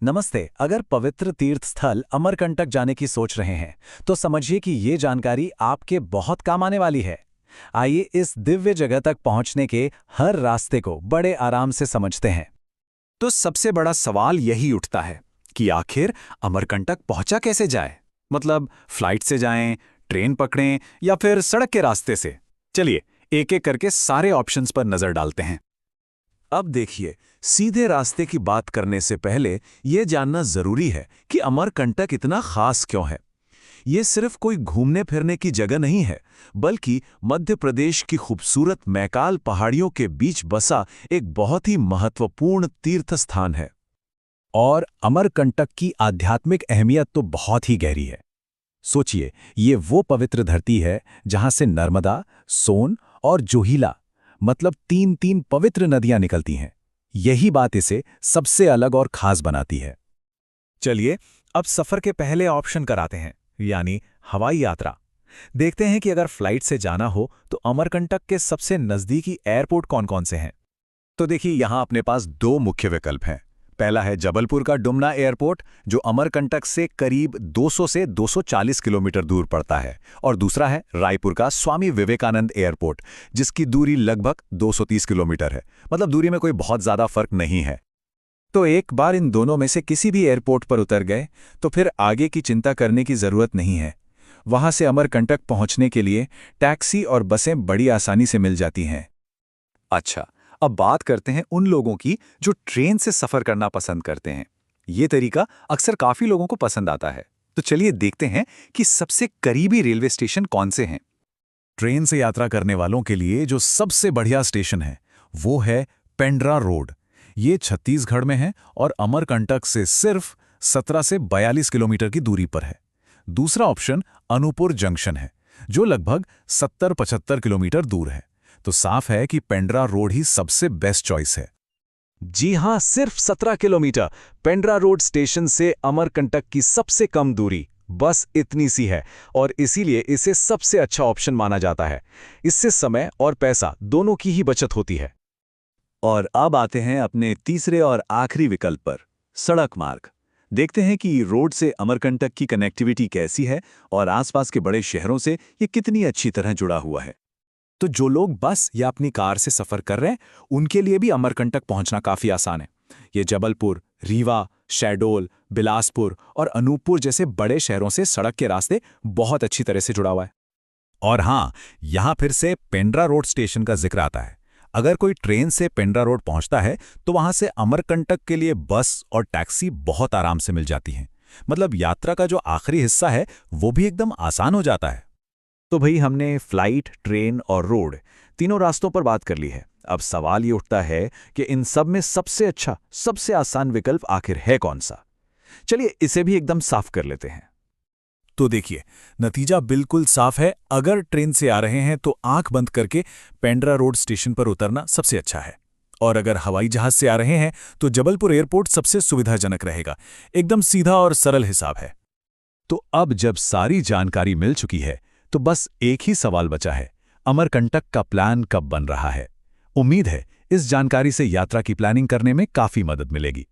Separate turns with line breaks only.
नमस्ते। अगर पवित्र तीर्थ स्थल अमरकंटक जाने की सोच रहे हैं तो समझिए कि ये जानकारी आपके बहुत काम आने वाली है। आइए इस दिव्य जगह तक पहुंचने के हर रास्ते को बड़े आराम से समझते हैं।
तो सबसे बड़ा सवाल यही उठता है कि आखिर अमरकंटक पहुंचा कैसे जाए। मतलब फ्लाइट से जाएं, ट्रेन पकड़ें या फिर सड़क के रास्ते से। चलिए एक एक करके सारे ऑप्शंस पर नजर डालते हैं।
अब देखिए, सीधे रास्ते की बात करने से पहले यह जानना जरूरी है कि अमरकंटक इतना खास क्यों है। ये सिर्फ कोई घूमने फिरने की जगह नहीं है, बल्कि मध्य प्रदेश की खूबसूरत मैकाल पहाड़ियों के बीच बसा एक बहुत ही महत्वपूर्ण तीर्थ स्थान है।
और अमरकंटक की आध्यात्मिक अहमियत तो बहुत ही गहरी है। सोचिए, ये वो पवित्र धरती है जहां से नर्मदा, सोन और जोहिला मतलब तीन तीन पवित्र नदियां निकलती हैं। यही बात इसे सबसे अलग और खास बनाती है।
चलिए अब सफर के पहले ऑप्शन कराते हैं, यानी हवाई यात्रा। देखते हैं कि अगर फ्लाइट से जाना हो तो अमरकंटक के सबसे नजदीकी एयरपोर्ट कौन-कौन से हैं।
तो देखिए, यहाँ अपने पास दो मुख्य विकल्प हैं। पहला है जबलपुर का डुमना एयरपोर्ट, जो अमरकंटक से करीब 200 से 240 किलोमीटर दूर पड़ता है, और दूसरा है रायपुर का स्वामी विवेकानंद एयरपोर्ट, जिसकी दूरी लगभग 230 किलोमीटर है। मतलब दूरी में कोई बहुत ज़्यादा फर्क नहीं है।
तो एक बार इन दोनों में से किसी भी एयरपोर्ट पर उतर गए तो फिर आगे की चिंता करने की ज़रूरत नहीं है। वहां से अमरकंटक पहुंचने के लिए टैक्सी और बसें बड़ी आसानी से मिल जाती हैं।
अच्छा, अब बात करते हैं उन लोगों की जो ट्रेन से सफर करना पसंद करते हैं। ये तरीका अक्सर काफी लोगों को पसंद आता है। तो चलिए देखते हैं कि सबसे करीबी रेलवे स्टेशन कौन से हैं।
ट्रेन से यात्रा करने वालों के लिए जो सबसे बढ़िया स्टेशन है वो है पेंड्रा रोड। ये छत्तीसगढ़ में है और अमरकंटक से सिर्फ 17 से 42 किलोमीटर की दूरी पर है। दूसरा ऑप्शन अनूपुर जंक्शन है, जो लगभग 70-75 किलोमीटर दूर है। तो साफ है कि पेंड्रा रोड ही सबसे बेस्ट चॉइस है।
जी हां, सिर्फ 17 किलोमीटर पेंड्रा रोड स्टेशन से अमरकंटक की सबसे कम दूरी बस इतनी सी है, और इसीलिए इसे सबसे अच्छा ऑप्शन माना जाता है। इससे समय और पैसा दोनों की ही बचत होती है।
और अब आते हैं अपने तीसरे और आखिरी विकल्प पर, सड़क मार्ग। देखते हैं कि रोड से अमरकंटक की कनेक्टिविटी कैसी है और आसपास के बड़े शहरों से ये कितनी अच्छी तरह जुड़ा हुआ है।
तो जो लोग बस या अपनी कार से सफर कर रहे हैं, उनके लिए भी अमरकंटक पहुंचना काफी आसान है। ये जबलपुर, रीवा, शहडोल, बिलासपुर और अनूपपुर जैसे बड़े शहरों से सड़क के रास्ते बहुत अच्छी तरह से जुड़ा हुआ है।
और हाँ, यहाँ फिर से पेंड्रा रोड स्टेशन का जिक्र आता है। अगर कोई ट्रेन से पेंड्रा रोड पहुंचता है तो वहां से अमरकंटक के लिए बस और टैक्सी बहुत आराम से मिल जाती हैं। मतलब यात्रा का जो आखिरी हिस्सा है वो भी एकदम आसान हो जाता है।
तो भाई, हमने फ्लाइट, ट्रेन और रोड तीनों रास्तों पर बात कर ली है। अब सवाल ये उठता है कि इन सब में सबसे अच्छा, सबसे आसान विकल्प आखिर है कौन सा। चलिए इसे भी एकदम साफ कर लेते हैं।
तो देखिए, नतीजा बिल्कुल साफ है। अगर ट्रेन से आ रहे हैं तो आंख बंद करके पेंड्रा रोड स्टेशन पर उतरना सबसे अच्छा है। और अगर हवाई जहाज से आ रहे हैं तो जबलपुर एयरपोर्ट सबसे सुविधाजनक रहेगा। एकदम सीधा और सरल हिसाब है। तो अब जब सारी जानकारी मिल चुकी है तो बस एक ही सवाल बचा है, अमरकंटक का प्लान कब बन रहा है। उम्मीद है इस जानकारी से यात्रा की प्लानिंग करने में काफी मदद मिलेगी।